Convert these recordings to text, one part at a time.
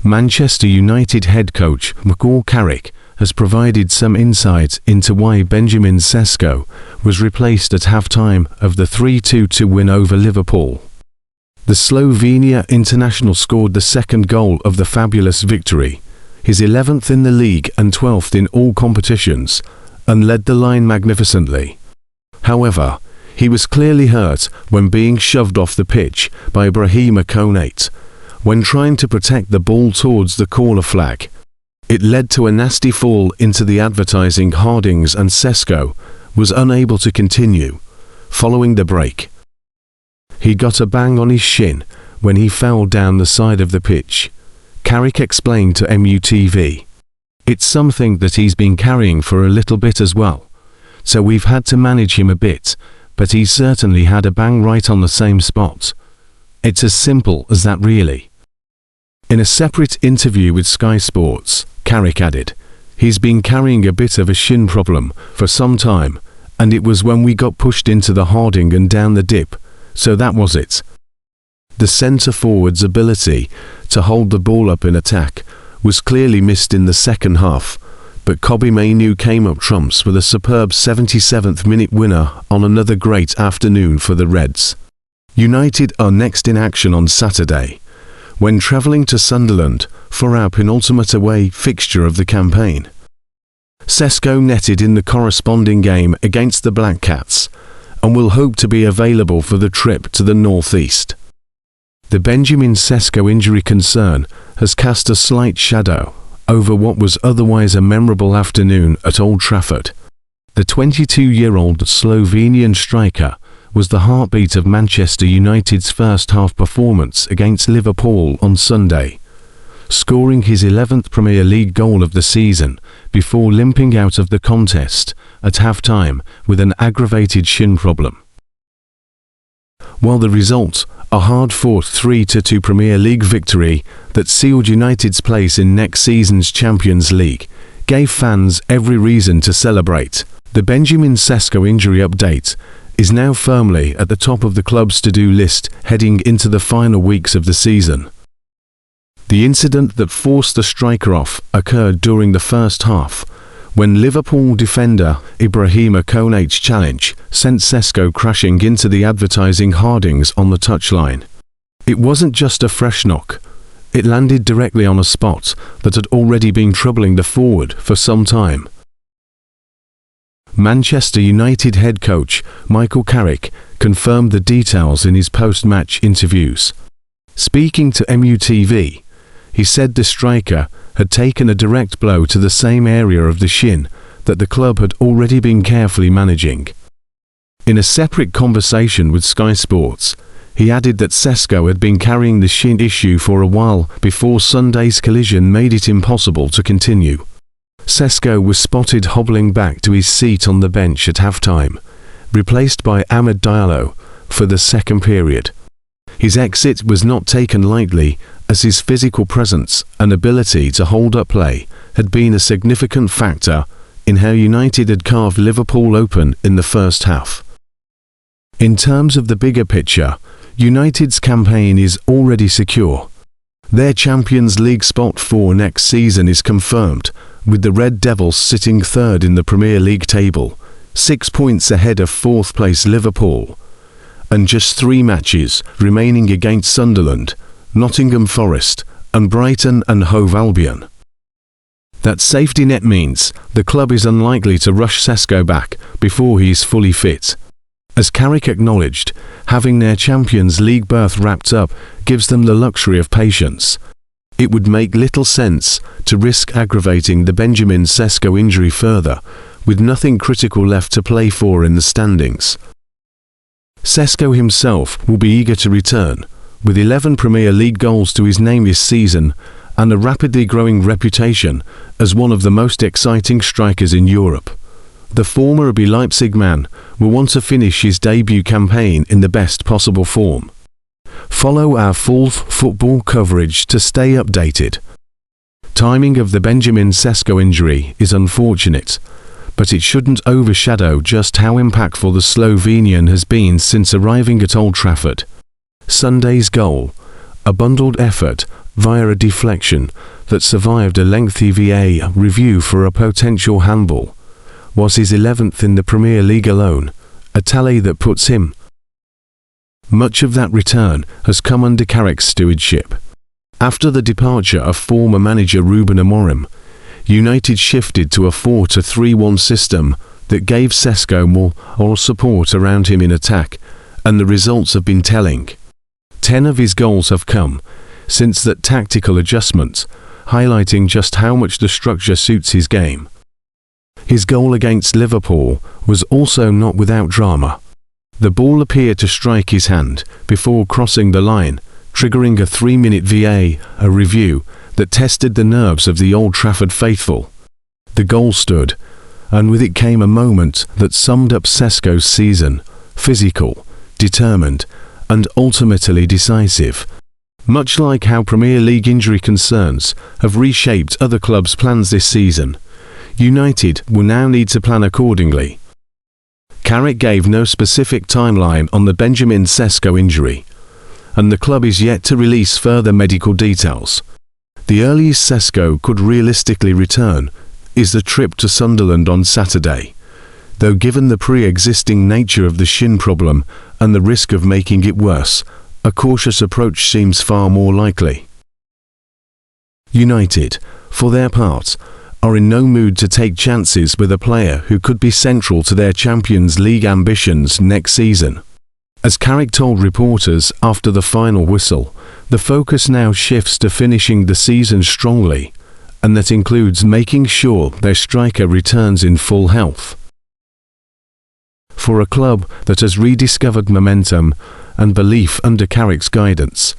Manchester United head coach Carrick has provided some insight into why Benjamin Sesko was replaced at half-time of the 3-2 win over Liverpool. The Slovenia international scored the second goal of the fabulous victory, his 11th in the league and 12th in all competitions, and led the line magnificently. However, he was clearly hurt when being shoved off the pitch by Konate when trying to protect the ball towards the corner flag. It led to a nasty fall into the advertising hoardings and Sesko was unable to continue. Following the break, he got a bang on his shin when he fell down the side of the pitch. Carrick explained to MUFC. It's something that he's been carrying for a little bit as well, so we've had to manage him a bit, but he certainly had a bang right on the same spot. It's as simple as that really. In a separate interview with Sky Sports, Carrick added, he's been carrying a bit of a shin problem for some time, and it was when we got pushed into the hoarding and down the dip, so that was it. The centre-forward's ability to hold the ball up in attack was clearly missed in the second half, but Kobbie Mainoo came up trumps with a superb 77th minute winner on another great afternoon for the Reds. United are next in action on Saturday, when travelling to Sunderland for our penultimate away fixture of the campaign. Sesko netted in the corresponding game against the Black Cats and will hope to be available for the trip to the northeast. The Benjamin Sesko injury concern has cast a slight shadow over what was otherwise a memorable afternoon at Old Trafford. The 22-year-old Slovenian striker was the heartbeat of Manchester United's first-half performance against Liverpool on Sunday, scoring his 11th Premier League goal of the season before limping out of the contest at half-time with an aggravated shin problem. While the result, a hard-fought 3-2 Premier League victory that sealed United's place in next season's Champions League, gave fans every reason to celebrate, the Benjamin Sesko injury update is now firmly at the top of the club's to-do list heading into the final weeks of the season. The incident that forced the striker off occurred during the first half, when Liverpool defender Konate's challenge sent Sesko crashing into the advertising hoardings on the touchline. It wasn't just a fresh knock, it landed directly on a spot that had already been troubling the forward for some time. Manchester United head coach Carrick confirmed the details in his post-match interviews. Speaking to MUFC, he said the striker had taken a direct blow to the same area of the shin that the club had already been carefully managing. In a separate conversation with Sky Sports, he added that Sesko had been carrying the shin issue for a while before Sunday's collision made it impossible to continue. Sesko was spotted hobbling back to his seat on the bench at half-time, replaced by Amad Diallo for the second period. His exit was not taken lightly, as his physical presence and ability to hold up play had been a significant factor in how United had carved Liverpool open in the first half. In terms of the bigger picture, United's campaign is already secure. Their Champions League spot for next season is confirmed, with the Red Devils sitting third in the Premier League table, 6 points ahead of fourth-place Liverpool, and just 3 matches remaining against Sunderland, Nottingham Forest, and Brighton and Hove Albion. That safety net means the club is unlikely to rush Sesko back before he is fully fit. As Carrick acknowledged, having their Champions League berth wrapped up gives them the luxury of patience. It would make little sense to risk aggravating the Benjamin Sesko injury further, with nothing critical left to play for in the standings. Sesko himself will be eager to return, with 11 Premier League goals to his name this season and a rapidly growing reputation as one of the most exciting strikers in Europe. The former RB Leipzig man will want to finish his debut campaign in the best possible form. Follow our full football coverage to stay updated. Timing of the Benjamin Sesko injury is unfortunate, but it shouldn't overshadow just how impactful the Slovenian has been since arriving at Old Trafford. Sunday's goal, a bundled effort via a deflection that survived a lengthy VAR review for a potential handball, was his 11th in the Premier League alone, a tally that puts him. Much of that return has come under Carrick's stewardship. After the departure of former manager Ruben Amorim, United shifted to a 4-3-1 system that gave Sesko more support around him in attack, and the results have been telling. 10 of his goals have come since that tactical adjustment, highlighting just how much the structure suits his game. His goal against Liverpool was also not without drama. The ball appeared to strike his hand before crossing the line, triggering a 3-minute VAR review that tested the nerves of the Old Trafford faithful. The goal stood, and with it came a moment that summed up Sesko's season: physical, determined, and ultimately decisive. Much like how Premier League injury concerns have reshaped other clubs' plans this season, United will now need to plan accordingly. Carrick gave no specific timeline on the Benjamin Sesko injury, and the club is yet to release further medical details. The earliest Sesko could realistically return is the trip to Sunderland on Saturday, though given the pre-existing nature of the shin problem and the risk of making it worse, a cautious approach seems far more likely. United, for their part, are in no mood to take chances with a player who could be central to their Champions League ambitions next season. As Carrick told reporters after the final whistle, the focus now shifts to finishing the season strongly, and that includes making sure their striker returns in full health. For a club that has rediscovered momentum and belief under Carrick's guidance,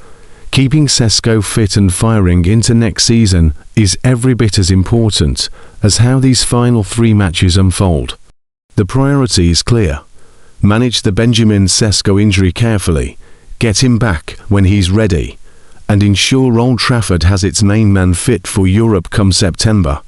keeping Sesko fit and firing into next season is every bit as important as how these final 3 matches unfold. The priority is clear: manage the Benjamin Sesko injury carefully, get him back when he's ready, and ensure Old Trafford has its main man fit for Europe come September.